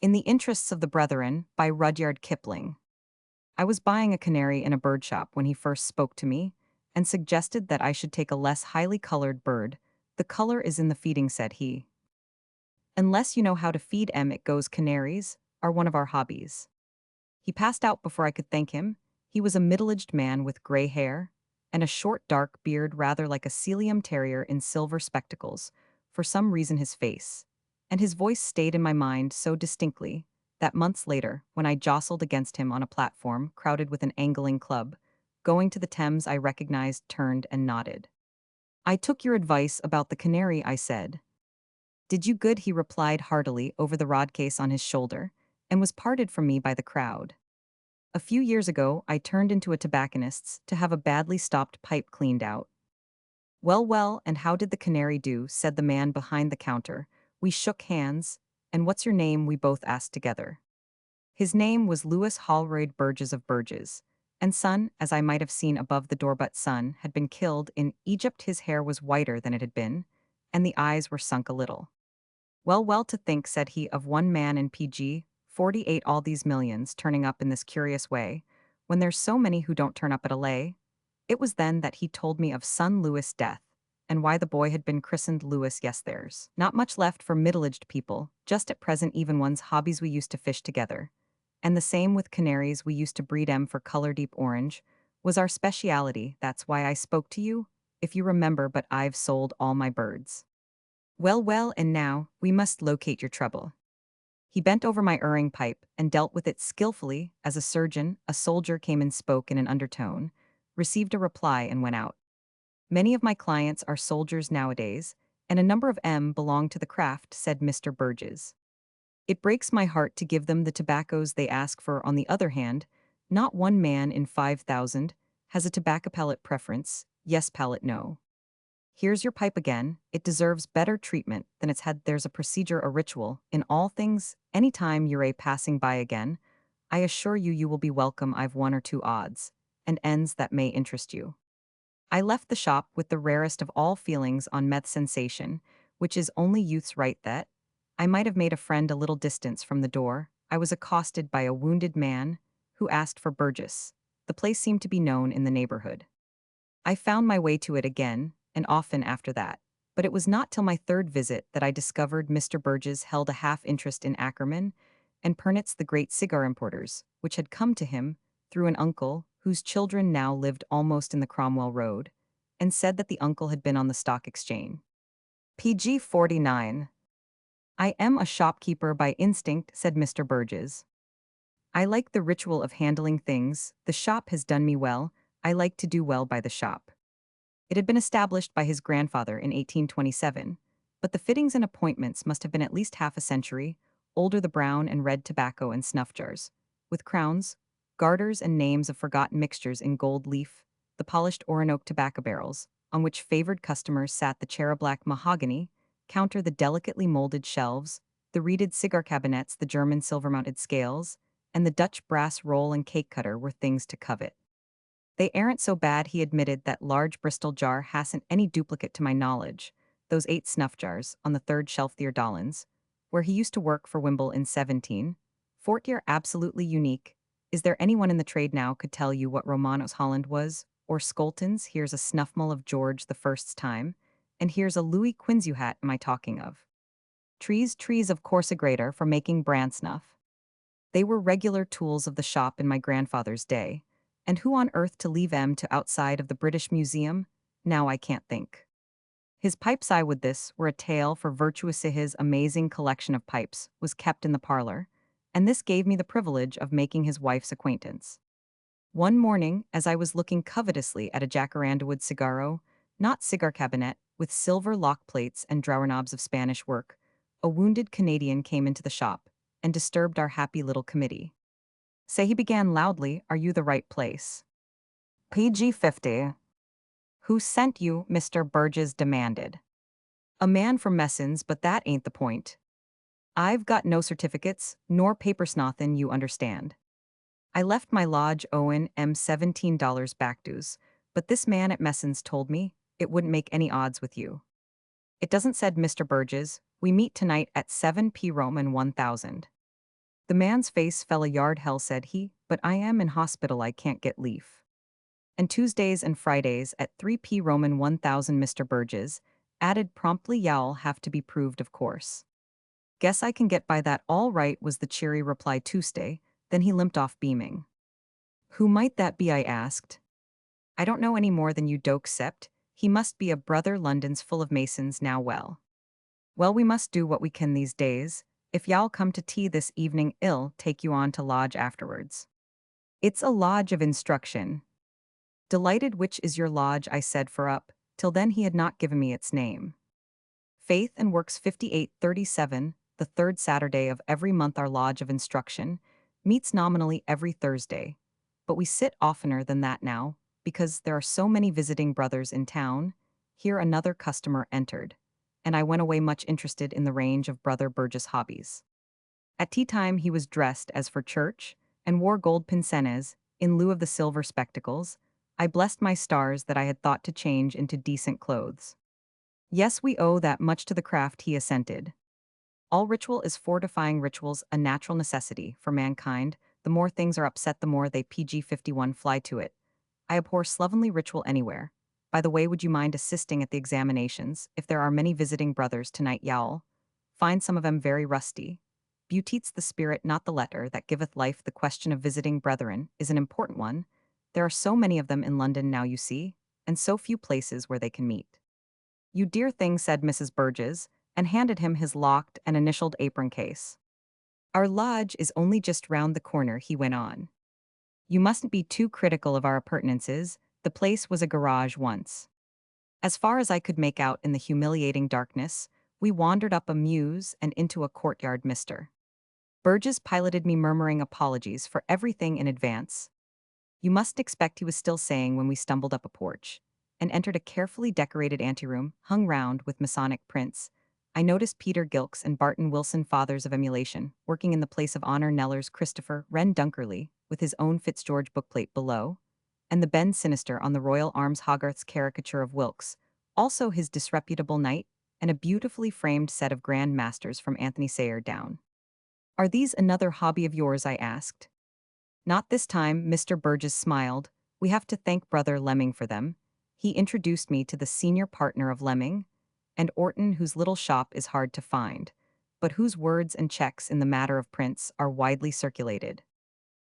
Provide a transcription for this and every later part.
In the Interests of the Brethren by Rudyard Kipling. I was buying a canary in a bird shop when he first spoke to me and suggested that I should take a less highly colored bird. The color is in the feeding, said he. Unless you know how to feed 'em, it goes canaries are one of our hobbies. He passed out before I could thank him. He was a middle-aged man with gray hair and a short dark beard rather like a Sealyham terrier in silver spectacles, for some reason his face. And his voice stayed in my mind so distinctly that months later, when I jostled against him on a platform crowded with an angling club, going to the Thames I recognized, turned and nodded. I took your advice about the canary, I said. Did you good, he replied heartily over the rod case on his shoulder, and was parted from me by the crowd. A few years ago, I turned into a tobacconist's to have a badly stopped pipe cleaned out. Well, well, and how did the canary do? Said the man behind the counter. We shook hands, and what's your name? We both asked together. His name was Louis Holroyd Burgess of Burgess, and son, as I might have seen above the door, but son had been killed in Egypt. His hair was whiter than it had been, and the eyes were sunk a little. Well, well, to think, said he, of one man in PG 48, all these millions turning up in this curious way, when there's so many who don't turn up at a lay. It was then that he told me of son Louis' death, and why the boy had been christened Louis. Yes, there's not much left for middle-aged people, just at present even one's hobbies. We used to fish together. And the same with canaries, we used to breed 'em for color deep orange, was our speciality. That's why I spoke to you, if you remember, but I've sold all my birds. Well, well, and now, we must locate your trouble. He bent over my erring pipe and dealt with it skillfully. As a surgeon, a soldier came and spoke in an undertone, received a reply and went out. Many of my clients are soldiers nowadays, and a number of 'em belong to the craft, said Mr. Burgess. It breaks my heart to give them the tobaccos they ask for. On the other hand, not one man in 5,000 has a tobacco palate preference. Yes, palate, no. Here's your pipe again. It deserves better treatment than it's had. There's a procedure, a ritual, in all things. Anytime you're passing by again, I assure you you will be welcome. I've one or two odds and ends that may interest you. I left the shop with the rarest of all feelings on meth sensation, which is only youth's right. That I might have made a friend a little distance from the door. I was accosted by a wounded man who asked for Burgess. The place seemed to be known in the neighborhood. I found my way to it again, and often after that. But it was not till my third visit that I discovered Mr. Burgess held a half-interest in Ackerman and Pernitz, the great cigar importers, which had come to him through an uncle whose children now lived almost in the Cromwell Road, and said that the uncle had been on the stock exchange. PG 49. I am a shopkeeper by instinct, said Mr. Burgess. I like the ritual of handling things. The shop has done me well. I like to do well by the shop. It had been established by his grandfather in 1827, but the fittings and appointments must have been at least half a century older. The brown and red tobacco and snuff jars, with crowns, garters, and names of forgotten mixtures in gold leaf, the polished Orinoco tobacco barrels, on which favored customers sat, the cherry-black mahogany counter, the delicately molded shelves, the reeded cigar cabinets, the German silver-mounted scales, and the Dutch brass roll and cake cutter were things to covet. They aren't so bad, he admitted. That large Bristol jar hasn't any duplicate to my knowledge. Those 8 snuff jars, on the third shelf, the Dollins, where he used to work for Wimble in 17. Fortier, absolutely unique. Is there anyone in the trade now could tell you what Romanos Holland was? Or Skolton's? Here's a snuffmull of George the First's time. And here's a Louis Quinze hat am I talking of. Trees of corsigrator for making brand snuff. They were regular tools of the shop in my grandfather's day. And who on earth to leave 'em to outside of the British Museum? Now I can't think. His pipes, I would this were a tale for virtuous. His amazing collection of pipes was kept in the parlor, and this gave me the privilege of making his wife's acquaintance. One morning, as I was looking covetously at a jacaranda-wood cigarro, not cigar cabinet, with silver lock plates and drawer knobs of Spanish work, a wounded Canadian came into the shop and disturbed our happy little committee. Say, he began loudly, are you the right place? PG 50. Who sent you? Mr. Burgess demanded. A man from Messens, but that ain't the point. I've got no certificates, nor paper snothin', you understand. I left my lodge owin' $17 back dues, but this man at Messens told me it wouldn't make any odds with you. It doesn't, said Mr. Burgess. We meet tonight at 7 p. Roman 1000. The man's face fell a yard. Hell, said he, but I am in hospital, I can't get leave. And Tuesdays and Fridays at 3 p. Roman 1000. Mr. Burgess added promptly, y'all have to be proved, of course. Guess I can get by that all right, was the cheery reply. Tuesday, then he limped off beaming. Who might that be, I asked. I don't know any more than you, doke, sept. He must be a brother, London's full of masons now. Well, we must do what we can these days. If y'all come to tea this evening, I'll take you on to lodge afterwards. It's a lodge of instruction. Delighted. Which is your lodge, I said, for up till then he had not given me its name. Faith and Works 5837, the third Saturday of every month. Our lodge of instruction meets nominally every Thursday, but we sit oftener than that now, because there are so many visiting brothers in town. Here another customer entered, and I went away much interested in the range of Brother Burgess' hobbies. At tea time he was dressed as for church, and wore gold pincenez, in lieu of the silver spectacles. I blessed my stars that I had thought to change into decent clothes. Yes, we owe that much to the craft, he assented. All ritual is fortifying. Ritual's a natural necessity for mankind. The more things are upset, the more they PG-51 fly to it. I abhor slovenly ritual anywhere. By the way, would you mind assisting at the examinations, if there are many visiting brothers tonight, y'all? Find some of 'em very rusty. Beauteet's the spirit, not the letter, that giveth life. The question of visiting brethren is an important one. There are so many of them in London now, you see, and so few places where they can meet. You dear thing, said Mrs. Burgess, and handed him his locked and initialed apron case. Our lodge is only just round the corner, he went on. You mustn't be too critical of our appurtenances. The place was a garage once. As far as I could make out in the humiliating darkness, we wandered up a mews and into a courtyard. Mr. Burgess piloted me, murmuring apologies for everything in advance. You must expect, he was still saying when we stumbled up a porch and entered a carefully decorated anteroom hung round with Masonic prints. I noticed Peter Gilks and Barton Wilson, fathers of emulation, working in the place of honor. Kneller's Christopher Wren Dunkerley, with his own Fitzgeorge bookplate below, and the Ben Sinister on the Royal Arms. Hogarth's caricature of Wilkes, also his disreputable knight, and a beautifully framed set of Grand Masters from Anthony Sayer down. Are these another hobby of yours, I asked. Not this time, Mr. Burgess smiled. We have to thank Brother Lemming for them. He introduced me to the senior partner of Lemming and Orton, whose little shop is hard to find, but whose words and checks in the matter of prints are widely circulated.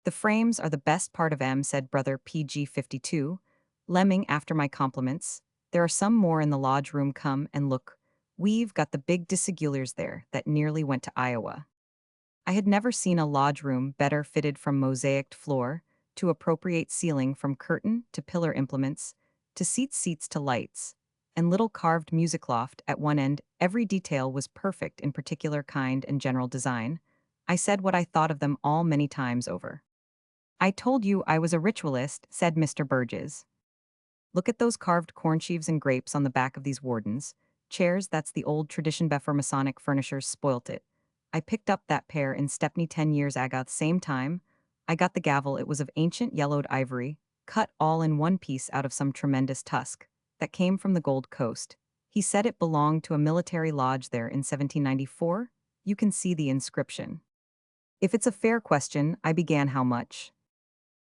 The frames are the best part of 'em, said Brother PG-52. Lemming, after my compliments, there are some more in the lodge room. Come and look. We've got the big disiguilers there that nearly went to Iowa. I had never seen a lodge room better fitted, from mosaiced floor to appropriate ceiling, from curtain to pillar implements, to seats to lights, and little carved music loft at one end. Every detail was perfect in particular kind and general design. I said what I thought of them all many times over. I told you I was a ritualist, said Mr. Burgess. Look at those carved corn sheaves and grapes on the back of these wardens. Chairs, that's the old tradition. Before Masonic furnishers spoilt it. I picked up that pair in Stepney 10 years ago. Same time I got the gavel, it was of ancient yellowed ivory, cut all in one piece out of some tremendous tusk that came from the Gold Coast. He said it belonged to a military lodge there in 1794. You can see the inscription. If it's a fair question, I began. How much?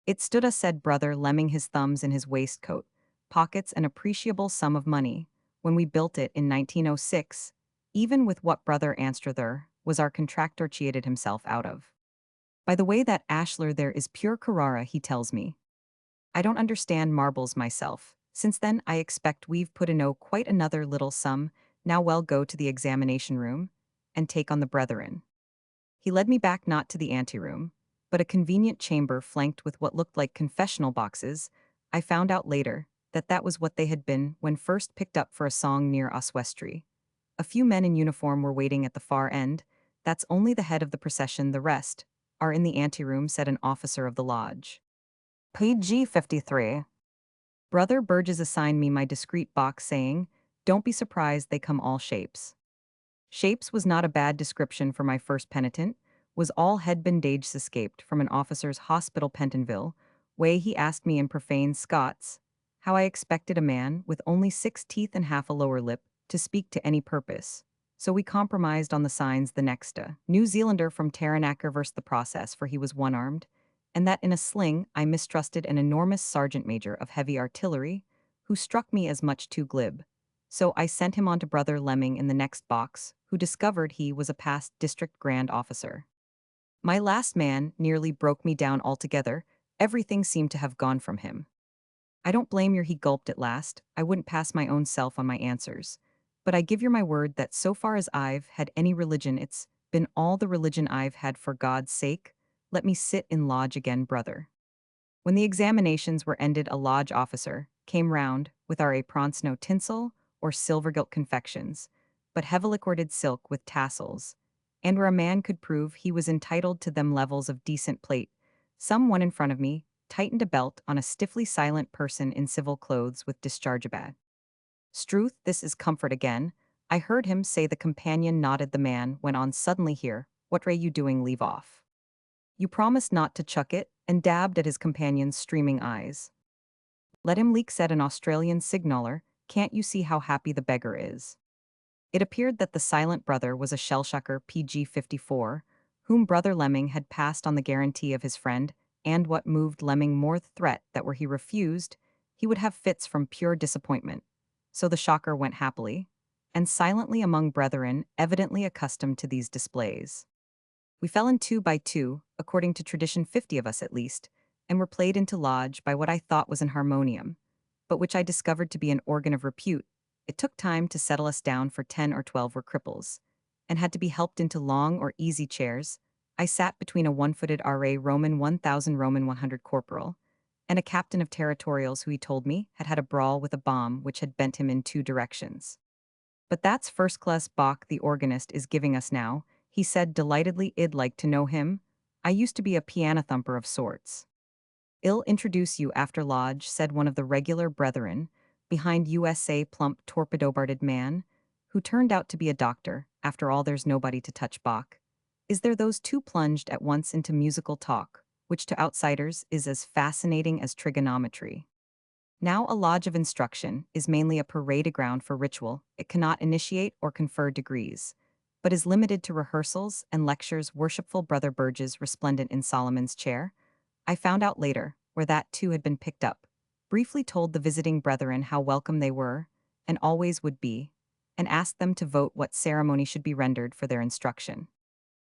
It stood us, said Brother Lemming, his thumbs in his waistcoat pockets, an appreciable sum of money. When we built it in 1906, even with what Brother Anstruther was our contractor cheated himself out of. By the way, that ashlar there is pure Carrara, he tells me. I don't understand marbles myself. Since then, I expect we've put in quite another little sum. Now, well, go to the examination room and take on the brethren. He led me back, not to the anteroom, but a convenient chamber flanked with what looked like confessional boxes. I found out later that that was what they had been when first picked up for a song near Oswestry. A few men in uniform were waiting at the far end. That's only the head of the procession, the rest are in the anteroom, said an officer of the lodge. PG-53. Brother Burgess assigned me my discreet box, saying, don't be surprised, they come all shapes. Shapes was not a bad description for my first penitent, was all head bandages escaped from an officer's hospital Pentonville, way. He asked me in profane Scots how I expected a man with only 6 teeth and half a lower lip to speak to any purpose. So we compromised on the signs the next New Zealander from Taranaki reversed the process for he was one-armed, and that in a sling I mistrusted an enormous sergeant major of heavy artillery, who struck me as much too glib. So I sent him on to Brother Lemming in the next box, who discovered he was a past district grand officer. My last man nearly broke me down altogether, everything seemed to have gone from him. I don't blame you, he gulped at last. I wouldn't pass my own self on my answers. But I give you my word that so far as I've had any religion, it's been all the religion I've had for God's sake. Let me sit in lodge again, brother. When the examinations were ended, a lodge officer came round with our aprons, no tinsel or silver gilt confections, but heavily corded silk with tassels, and where a man could prove he was entitled to them levels of decent plate, some one in front of me tightened a belt on a stiffly silent person in civil clothes with discharge bag. "Struth, this is comfort again," I heard him say. The companion nodded. The man went on suddenly, "Here, what ray you doing? Leave off. You promised not to chuck it," and dabbed at his companion's streaming eyes. "Let him leak," said an Australian signaller. "Can't you see how happy the beggar is?" It appeared that the silent brother was a shellshucker PG 54, whom Brother Lemming had passed on the guarantee of his friend, and what moved Lemming more the threat that were he refused, he would have fits from pure disappointment. So the shocker went happily and silently among brethren, evidently accustomed to these displays. We fell in 2 by 2, according to tradition 50 of us at least, and were played into lodge by what I thought was an harmonium, but which I discovered to be an organ of repute. It took time to settle us down, for 10 or 12 were cripples, and had to be helped into long or easy chairs. I sat between a one-footed RA Roman 1000 Roman 100 corporal, and a captain of territorials who he told me had had a brawl with a bomb which had bent him in 2 directions. "But that's first-class Bach the organist is giving us now," he said delightedly. "I'd like to know him. I used to be a piano thumper of sorts." "I'll introduce you after lodge," said one of the regular brethren, behind USA plump torpedo-barded man, who turned out to be a doctor. "After all, there's nobody to touch Bach. Is there?" Those two plunged at once into musical talk, which to outsiders is as fascinating as trigonometry. Now a lodge of instruction is mainly a parade ground for ritual. It cannot initiate or confer degrees, but is limited to rehearsals and lectures. Worshipful Brother Burgess, resplendent in Solomon's chair, I found out later, where that too had been picked up, briefly told the visiting brethren how welcome they were, and always would be, and asked them to vote what ceremony should be rendered for their instruction.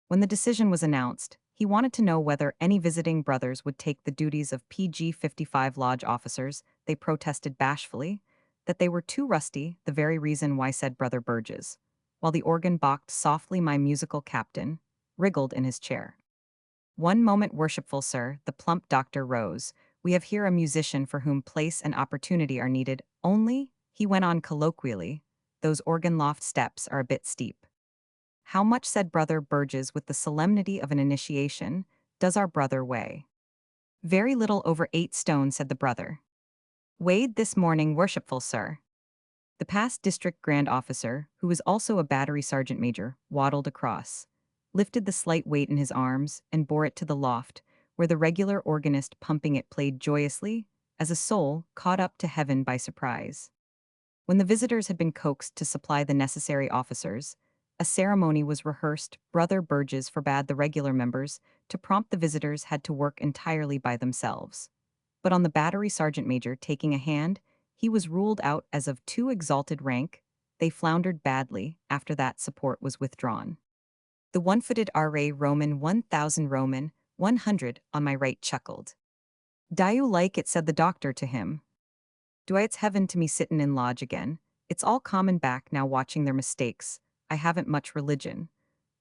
When the decision was announced, he wanted to know whether any visiting brothers would take the duties of PG 55 lodge officers. They protested bashfully that they were too rusty, the very reason why, said Brother Burgess, while the organ balked softly. My musical captain wriggled in his chair. "One moment, worshipful sir," the plump doctor rose. "We have here a musician for whom place and opportunity are needed. Only," he went on colloquially, "those organ loft steps are a bit steep." "How much," said Brother Burgess with the solemnity of an initiation, "does our brother weigh?" "Very little over 8 stone," said the brother. "Weighed this morning, worshipful sir." The past district grand officer, who was also a battery sergeant major, waddled across, lifted the slight weight in his arms, and bore it to the loft, where the regular organist pumping it played joyously, as a soul caught up to heaven by surprise. When the visitors had been coaxed to supply the necessary officers, a ceremony was rehearsed. Brother Burgess forbade the regular members to prompt. The visitors had to work entirely by themselves. But on the battery sergeant major taking a hand, he was ruled out as of too exalted rank. They floundered badly after that support was withdrawn. The one-footed RA Roman 1000 Roman 100 on my right chuckled. "Do you like it?" said the doctor to him. "Do I? It's heaven to me sittin' in lodge again. It's all common back now, watching their mistakes. I haven't much religion,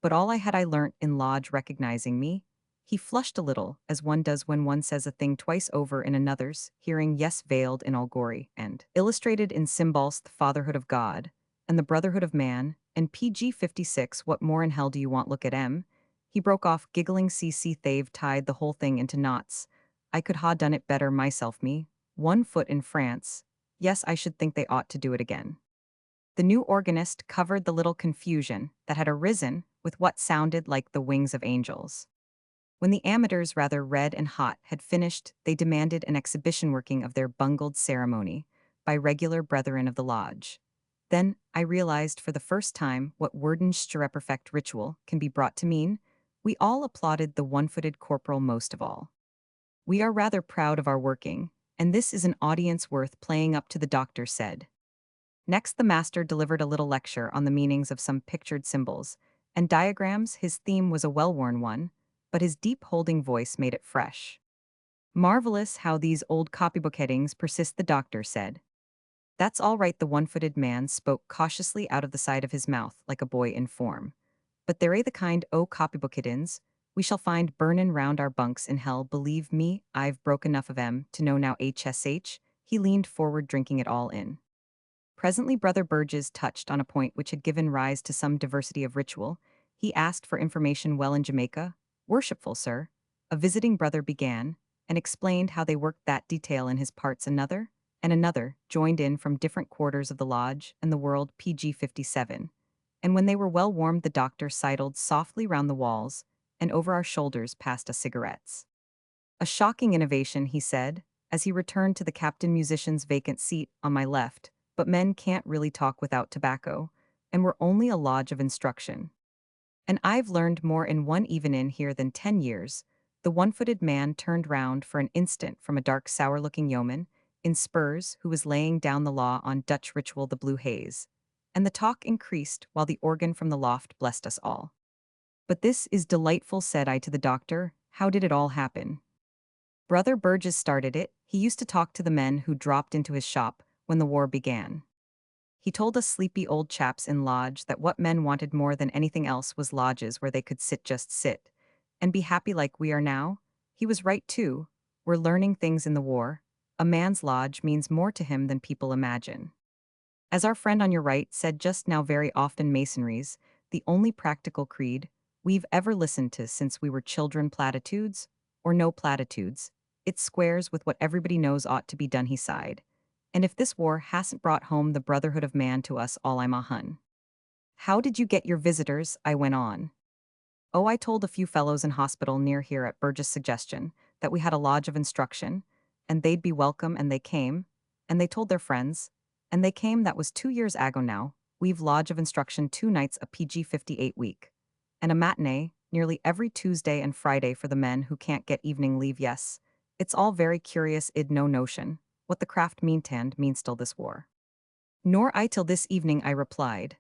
but all I had I learnt in lodge recognizing me." He flushed a little, as one does when one says a thing twice over in another's hearing. "Yes, veiled in all glory, and illustrated in symbols, the fatherhood of God, and the brotherhood of man, and PG 56, what more in hell do you want? Look at M." He broke off, giggling. "CC, they've tied the whole thing into knots. I could ha' done it better myself, me. 1 foot in France. Yes, I should think they ought to do it again." The new organist covered the little confusion that had arisen with what sounded like the wings of angels. When the amateurs, rather red and hot, had finished, they demanded an exhibition working of their bungled ceremony by regular brethren of the lodge. Then I realized for the first time what Werdenstreperfect ritual can be brought to mean. We all applauded the one-footed corporal most of all. We are rather proud of our working, and this is an audience worth playing up to, the doctor said. Next, the master delivered a little lecture on the meanings of some pictured symbols and diagrams. His theme was a well-worn one, but his deep holding voice made it fresh. Marvelous how these old copybook headings persist, the doctor said. That's all right, the one-footed man spoke cautiously out of the side of his mouth like a boy in form. But they're the kind o' copybook hiddens we shall find burnin' round our bunks in hell, believe me, I've broke enough of 'em to know now HSH. He leaned forward, drinking it all in. Presently Brother Burgess touched on a point which had given rise to some diversity of ritual. He asked for information. Well, in Jamaica, worshipful sir, a visiting brother began, and explained how they worked that detail in his parts. Another, and another, joined in from different quarters of the lodge and the world. PG 57. And when they were well warmed, the doctor sidled softly round the walls, and over our shoulders passed us cigarettes. A shocking innovation, he said, as he returned to the captain musician's vacant seat on my left, but men can't really talk without tobacco, and we're only a lodge of instruction. And I've learned more in one evening here than 10 years. The one-footed man turned round for an instant from a dark, sour-looking yeoman in spurs who was laying down the law on Dutch ritual, the blue haze. And the talk increased while the organ from the loft blessed us all. But this is delightful, said I to the doctor. How did it all happen? Brother Burgess started it. He used to talk to the men who dropped into his shop when the war began. He told us sleepy old chaps in lodge that what men wanted more than anything else was lodges where they could just sit, and be happy like we are now. He was right too. We're learning things in the war. A man's lodge means more to him than people imagine. As our friend on your right said just now, very often masonry's the only practical creed we've ever listened to since we were children. Platitudes, or no platitudes, it squares with what everybody knows ought to be done, he sighed. And if this war hasn't brought home the brotherhood of man to us all, I'm a hun. How did you get your visitors? I went on. Oh, I told a few fellows in hospital near here at Burgess' suggestion that we had a lodge of instruction, and they'd be welcome, and they came, and they told their friends, and they came. That was 2 years ago now. We've lodge of instruction 2 nights a PG 58 week, and a matinee nearly every Tuesday and Friday for the men who can't get evening leave. Yes, it's all very curious. Id no notion what the craft means till this war. Nor I till this evening, I replied.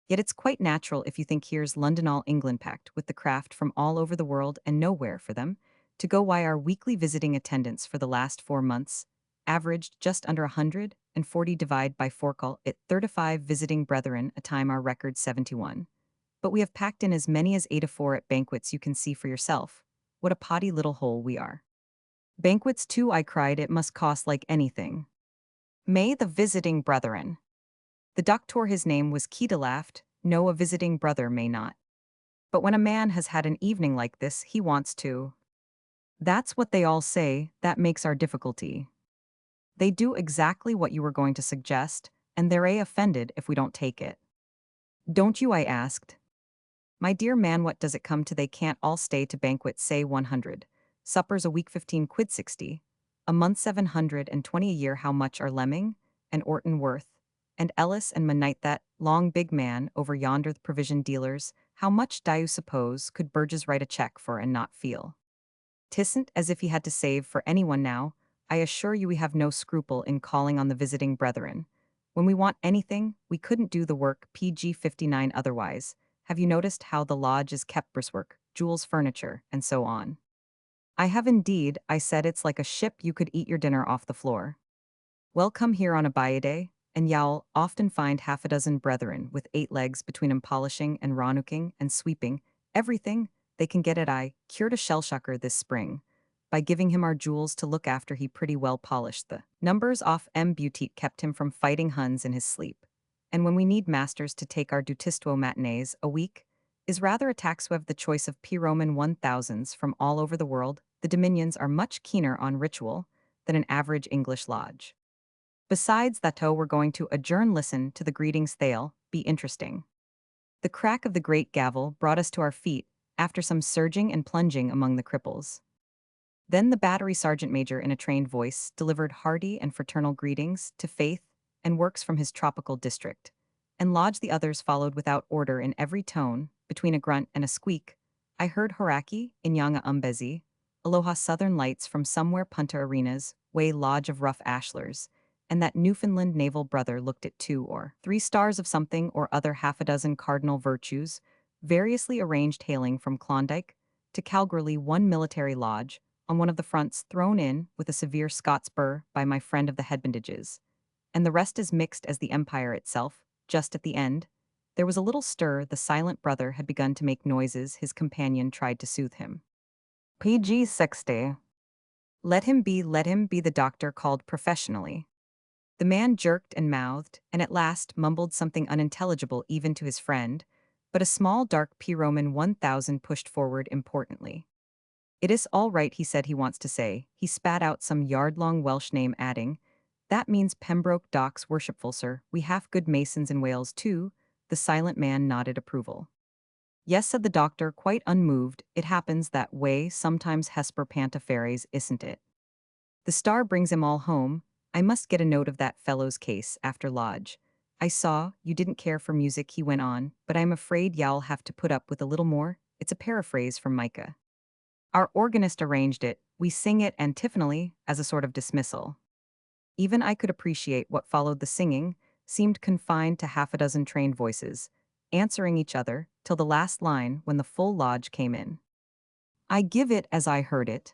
Yet it's quite natural if you think here's London, all England packed with the craft from all over the world and nowhere for them to go. Why, our weekly visiting attendance for the last 4 months averaged just under 140 divide by 4, call it 35 visiting brethren a time, our record 71. But we have packed in as many as 84 at banquets. You can see for yourself what a potty little hole we are. Banquets too, I cried. It must cost like anything. May the visiting brethren. The doctor, his name was Keita, laughed. No, a visiting brother may not. But when a man has had an evening like this, he wants to. That's what they all say, that makes our difficulty. They do exactly what you were going to suggest, and they're offended if we don't take it. Don't you? I asked. My dear man, what does it come to? They can't all stay to banquets, say 100. Suppers a week 15 quid 60. A month 720 a year. How much are Lemming, and Orton worth, and Ellis and Monite, that long big man over yonder, the provision dealers? How much do you suppose could Burgess write a check for and not feel? 'Tisn't as if he had to save for anyone now. I assure you we have no scruple in calling on the visiting brethren. When we want anything, we couldn't do the work PG 59 otherwise. Have you noticed how the lodge is kept? Brickwork, jewels, furniture, and so on. I have indeed, I said. It's like a ship. You could eat your dinner off the floor. Well, come here on a day, and you'll often find half a dozen brethren with 8 legs between 'em, polishing and ranuking and sweeping everything they can get at. I cured a shellshocker this spring by giving him our jewels to look after. He pretty well polished the numbers off. Beauty kept him from fighting Huns in his sleep. And when we need masters to take our dutisto matinees a week, is rather a tax. We have the choice of P Roman 1000s from all over the world. The Dominions are much keener on ritual than an average English lodge. Besides that, we're going to adjourn. Listen to the greetings, they'll be interesting. The crack of the great gavel brought us to our feet after some surging and plunging among the cripples. Then the battery sergeant major in a trained voice delivered hearty and fraternal greetings to faith and works from his tropical district. And lodge the others followed without order in every tone, between a grunt and a squeak. I heard Horaki, Inyanga Umbezi, Aloha Southern Lights from somewhere Punta Arenas, way Lodge of Rough Ashlers, and that Newfoundland naval brother looked at 2 or 3 stars of something or other half a dozen cardinal virtues, variously arranged hailing from Klondike to Calgary one military lodge, on one of the fronts thrown in with a severe Scots burr by my friend of the headbandages, and the rest as mixed as the empire itself, just at the end. There was a little stir, the silent brother had begun to make noises, his companion tried to soothe him. PG 60. Let him be, the doctor called professionally. The man jerked and mouthed, and at last mumbled something unintelligible even to his friend, but a small dark P. Roman 1000 pushed forward importantly. It is all right, he said he wants to say. He spat out some yard-long Welsh name, adding, that means Pembroke Docks, worshipful sir. We have good masons in Wales too. The silent man nodded approval. Yes, said the doctor, quite unmoved. It happens that way sometimes, Hesper Pantaferes, isn't it? The star brings him all home. I must get a note of that fellow's case after lodge. I saw you didn't care for music, he went on, but I'm afraid y'all have to put up with a little more. It's a paraphrase from Micah. Our organist arranged it. We sing it antiphonally as a sort of dismissal. Even I could appreciate what followed. The singing seemed confined to half a dozen trained voices, answering each other till the last line when the full lodge came in. I give it as I heard it.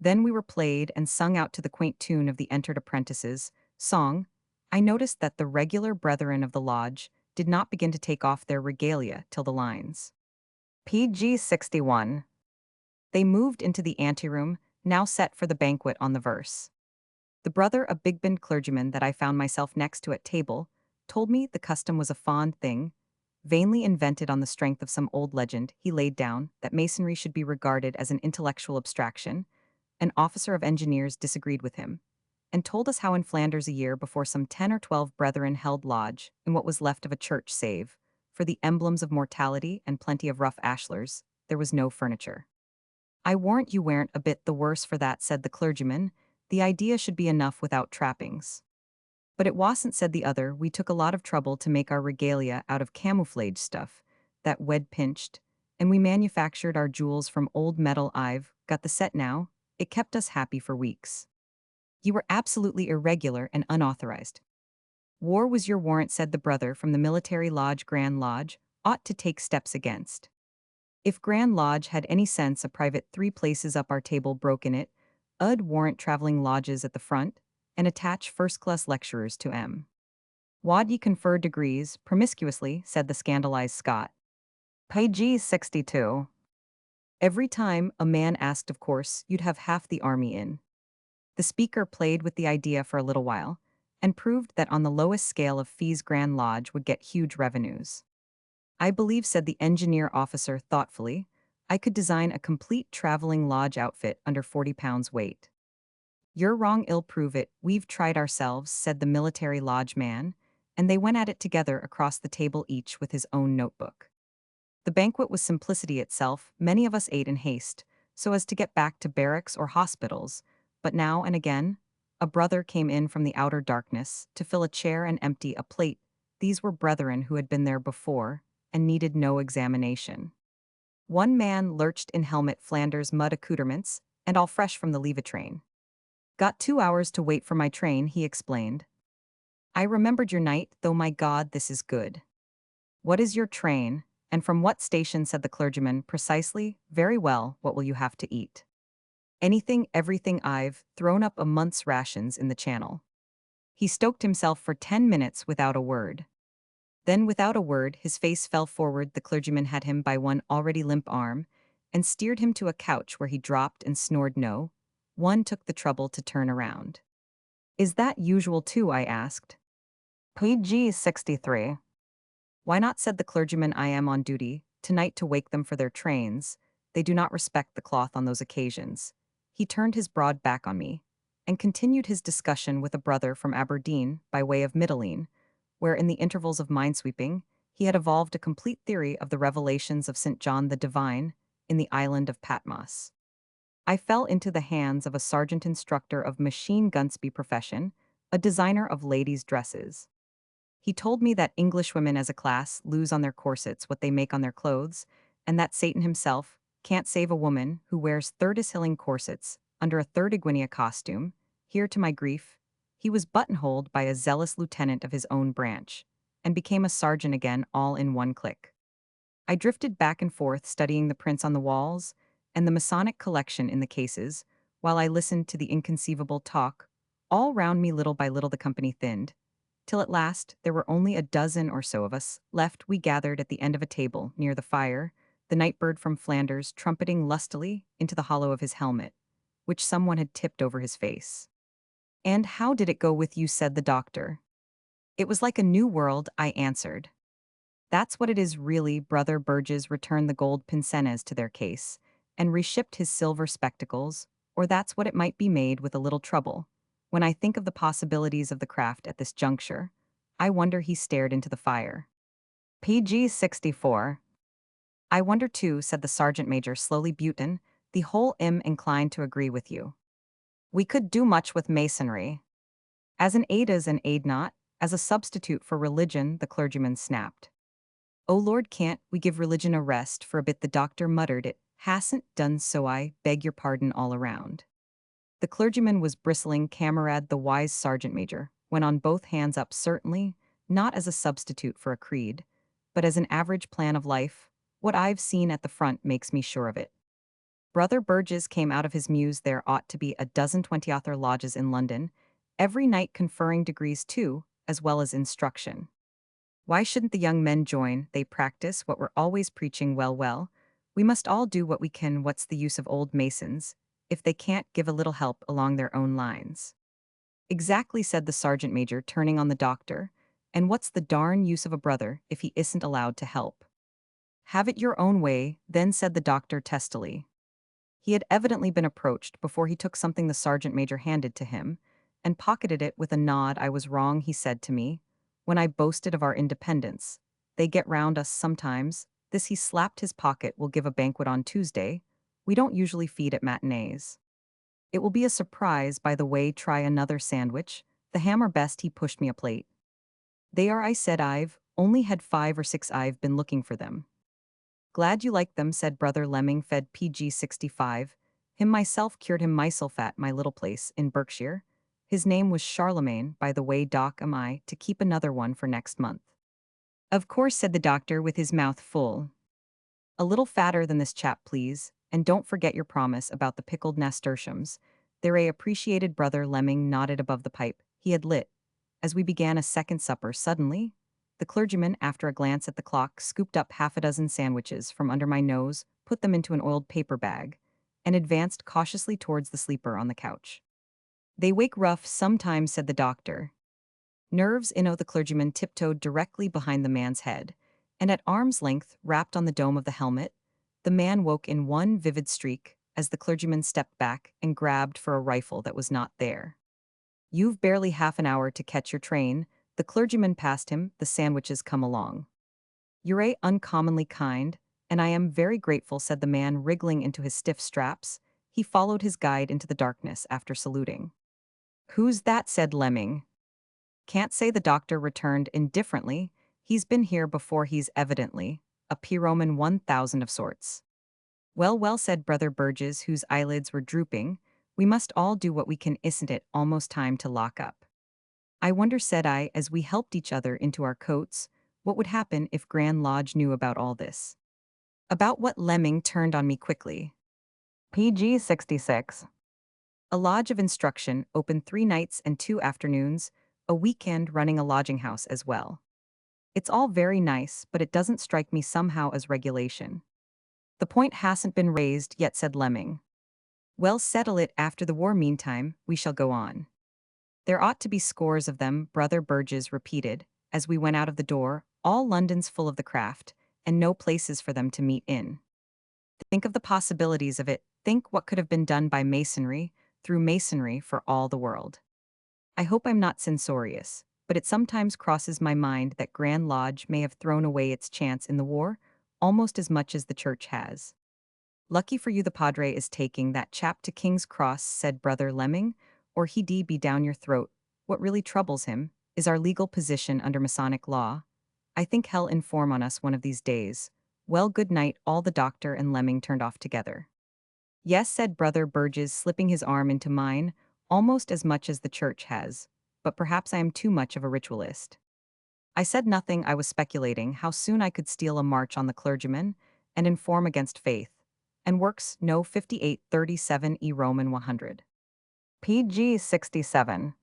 Then we were played and sung out to the quaint tune of the entered apprentices' song. I noticed that the regular brethren of the lodge did not begin to take off their regalia till the lines. PG 61. They moved into the anteroom, now set for the banquet on the verse. The brother, a big-binned clergyman that I found myself next to at table, told me the custom was a fond thing, vainly invented on the strength of some old legend he laid down that masonry should be regarded as an intellectual abstraction. An officer of engineers disagreed with him, and told us how in Flanders a year before some 10 or 12 brethren held lodge in what was left of a church save, for the emblems of mortality and plenty of rough ashlers, there was no furniture. I warrant you weren't a bit the worse for that, said the clergyman. The idea should be enough without trappings. But it wasn't, said the other. We took a lot of trouble to make our regalia out of camouflage stuff, that wed pinched, and we manufactured our jewels from old metal. I've got the set now. It kept us happy for weeks. You were absolutely irregular and unauthorized. War was your warrant, said the brother from the military lodge. Grand Lodge ought to take steps against. If Grand Lodge had any sense, a private 3 places up our table broke in it, Ud warrant traveling lodges at the front, and attach first-class lecturers to M. Wad ye confer degrees promiscuously, said the scandalized Scot. PG 62. Every time a man asked, of course, you'd have half the army in. The speaker played with the idea for a little while, and proved that on the lowest scale of fees Grand Lodge would get huge revenues. I believe, said the engineer officer thoughtfully, I could design a complete traveling lodge outfit under 40 pounds weight. You're wrong, ill prove it, we've tried ourselves, said the military lodge man, and they went at it together across the table, each with his own notebook. The banquet was simplicity itself. Many of us ate in haste, so as to get back to barracks or hospitals, but now and again, a brother came in from the outer darkness to fill a chair and empty a plate. These were brethren who had been there before and needed no examination. One man lurched in helmet, Flanders mud accoutrements, and all fresh from the leave train. Got 2 hours to wait for my train, he explained. I remembered your night, though my God, this is good. What is your train, and from what station, said the clergyman. Precisely, very well, what will you have to eat? Anything, everything. I've thrown up a month's rations in the channel. He stoked himself for 10 minutes without a word. Then, without a word, his face fell forward. The clergyman had him by one already limp arm and steered him to a couch where he dropped and snored. No one took the trouble to turn around. Is that usual too? I asked. PG 63. Why not, said the clergyman. I am on duty tonight to wake them for their trains. They do not respect the cloth on those occasions. He turned his broad back on me and continued his discussion with a brother from Aberdeen by way of Mitylene, where in the intervals of minesweeping, he had evolved a complete theory of the revelations of St. John the Divine in the island of Patmos. I fell into the hands of a sergeant instructor of machine gunsby profession, a designer of ladies' dresses. He told me that English women as a class lose on their corsets what they make on their clothes, and that Satan himself can't save a woman who wears third-assailing corsets under a third-iguinia costume. Here, to my grief, he was buttonholed by a zealous lieutenant of his own branch, and became a sergeant again all in one click. I drifted back and forth studying the prints on the walls and the Masonic collection in the cases, while I listened to the inconceivable talk. All round me, little by little, the company thinned, till at last there were only a dozen or so of us left. We gathered at the end of a table near the fire, the nightbird from Flanders trumpeting lustily into the hollow of his helmet, which someone had tipped over his face. "And how did it go with you?" said the doctor. "It was like a new world," I answered. "That's what it is, really." Brother Burgess returned the gold pincenez to their case, and reshipped his silver spectacles, or that's what it might be made with a little trouble. When I think of the possibilities of the craft at this juncture, I wonder. He stared into the fire. PG 64. "I wonder too," said the sergeant major slowly. "Butin, the whole inclined to agree with you. We could do much with masonry. As an aid, as an aid, not as a substitute for religion," the clergyman snapped. "Oh Lord, can't we give religion a rest for a bit?" the doctor muttered. "It hasn't done so, I beg your pardon, all around." The clergyman was bristling. "Camarade," the wise sergeant major went on, both hands up. "Certainly not as a substitute for a creed, but as an average plan of life. What I've seen at the front makes me sure of it." Brother Burgess came out of his muse. "There ought to be a dozen 20 author lodges in London, every night conferring degrees too, as well as instruction. Why shouldn't the young men join? They practice what we're always preaching. Well, we must all do what we can. What's the use of old masons if they can't give a little help along their own lines?" "Exactly," said the sergeant major, turning on the doctor. "And what's the darn use of a brother if he isn't allowed to help?" "Have it your own way, then," said the doctor testily. He had evidently been approached before he took something the sergeant major handed to him, and pocketed it with a nod. "I was wrong," he said to me, "when I boasted of our independence. They get round us sometimes. This," he slapped his pocket, "will give a banquet on Tuesday. We don't usually feed at matinees. It will be a surprise, by the way. Try another sandwich. The ham are best." He pushed me a plate. "They are," I said. "I've only had 5 or 6. I've been looking for them." "Glad you like them," said Brother Lemming, fed PG 65. "Him myself cured him myself at my little place in Berkshire. His name was Charlemagne, by the way. Doc, am I to keep another one for next month?" "Of course," said the doctor with his mouth full. "A little fatter than this chap, please, and don't forget your promise about the pickled nasturtiums. They're appreciated." Brother Lemming nodded above the pipe he had lit as we began a second supper. Suddenly, the clergyman, after a glance at the clock, scooped up half a dozen sandwiches from under my nose, put them into an oiled paper bag, and advanced cautiously towards the sleeper on the couch. "They wake rough sometimes," said the doctor. "Nerves, the clergyman tiptoed directly behind the man's head, and at arm's length, rapped on the dome of the helmet. The man woke in one vivid streak as the clergyman stepped back and grabbed for a rifle that was not there. "You've barely half an hour to catch your train." The clergyman passed him. "The sandwiches come along." "You're uncommonly kind, and I am very grateful," said the man, wriggling into his stiff straps. He followed his guide into the darkness after saluting. "Who's that?" said Lemming. "Can't say," the doctor returned indifferently. "He's been here before. He's evidently a P-Roman 1000 of sorts." Well, said Brother Burgess, whose eyelids were drooping. "We must all do what we can. Isn't it almost time to lock up?" "I wonder," said I, as we helped each other into our coats, "what would happen if Grand Lodge knew about all this?" "About what?" Lemming turned on me quickly. PG 66. "A lodge of instruction, open 3 nights and 2 afternoons, a weekend, running a lodging house as well. It's all very nice, but it doesn't strike me somehow as regulation." "The point hasn't been raised yet," said Lemming. "Well, settle it after the war. Meantime, we shall go on." "There ought to be scores of them," Brother Burgess repeated, as we went out of the door. "All London's full of the craft, and no places for them to meet in. Think of the possibilities of it. Think what could have been done by masonry, through masonry, for all the world. I hope I'm not censorious, but it sometimes crosses my mind that Grand Lodge may have thrown away its chance in the war, almost as much as the church has." "Lucky for you the padre is taking that chap to King's Cross," said Brother Lemming, "or he'd be down your throat. What really troubles him is our legal position under Masonic law. I think hell inform on us one of these days. Well, good night, all the doctor and Lemming turned off together. Yes, said Brother Burgess, slipping his arm into mine, almost as much as the church has. But perhaps I am too much of a ritualist. I said nothing, I was speculating how soon I could steal a march on the clergyman and inform against faith. And works no 5837 E Roman 100. PG 67.